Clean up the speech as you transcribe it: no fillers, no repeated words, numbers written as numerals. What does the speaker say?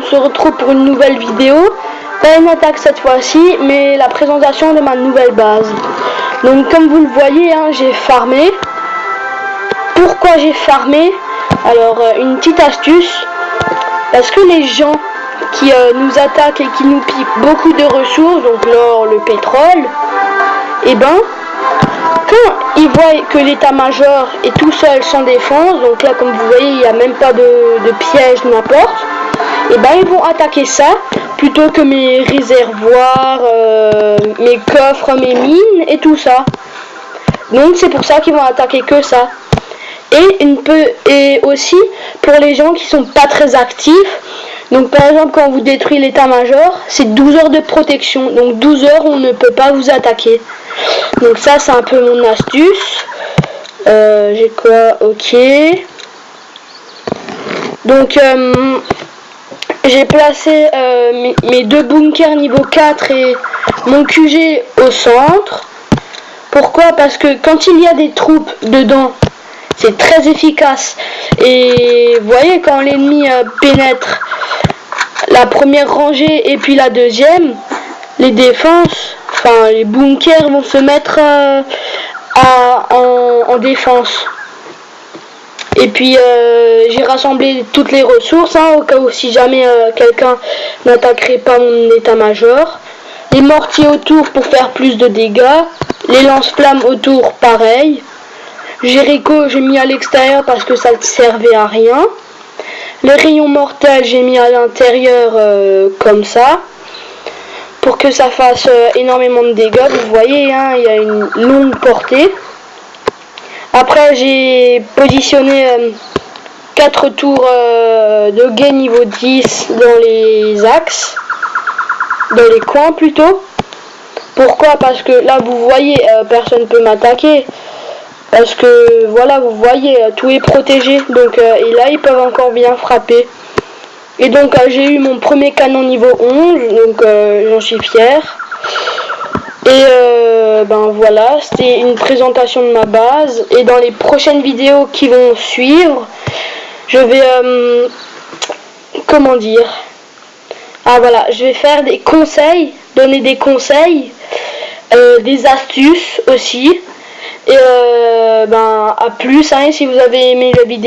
On se retrouve pour une nouvelle vidéo, pas une attaque cette fois-ci, mais la présentation de ma nouvelle base. Donc comme vous le voyez, hein, j'ai farmé. Pourquoi j'ai farmé? Alors une petite astuce, parce que les gens qui nous attaquent et qui nous pillent beaucoup de ressources, donc l'or, le pétrole, et ben quand ils voient que l'état-major est tout seul sans défense, donc là comme vous voyez il n'y a même pas de piège n'importe, et ben ils vont attaquer ça plutôt que mes réservoirs, mes coffres, mes mines et tout ça. Donc c'est pour ça qu'ils vont attaquer que ça. Et aussi pour les gens qui sont pas très actifs. Donc par exemple quand vous détruisez l'état-major, c'est 12 heures de protection. Donc 12 heures on ne peut pas vous attaquer. Donc ça c'est un peu mon astuce. J'ai quoi? Ok. Donc j'ai placé mes deux bunkers niveau 4 et mon QG au centre. Pourquoi? Parce que quand il y a des troupes dedans, c'est très efficace. Et vous voyez, quand l'ennemi pénètre la première rangée et puis la deuxième, les défenses, enfin les bunkers vont se mettre en défense. Et puis j'ai rassemblé toutes les ressources, hein, au cas où si jamais quelqu'un n'attaquerait pas mon état-major. Les mortiers autour pour faire plus de dégâts. Les lance-flammes autour, pareil. Jericho, j'ai mis à l'extérieur parce que ça ne servait à rien. Les rayons mortels, j'ai mis à l'intérieur comme ça. Pour que ça fasse énormément de dégâts. Vous voyez, hein, il y a une longue portée. Après, j'ai positionné 4 tours de guet niveau 10 dans les axes. Dans les coins plutôt. Pourquoi? Parce que là, vous voyez, personne ne peut m'attaquer. Parce que, voilà, vous voyez, tout est protégé. Donc, et là, ils peuvent encore bien frapper. Et donc, j'ai eu mon premier canon niveau 11. Donc, j'en suis fier. Et ben voilà, c'était une présentation de ma base. Et dans les prochaines vidéos qui vont suivre, je vais... comment dire? Ah voilà, je vais faire des conseils, donner des conseils, des astuces aussi. Et ben à plus, hein, si vous avez aimé la vidéo.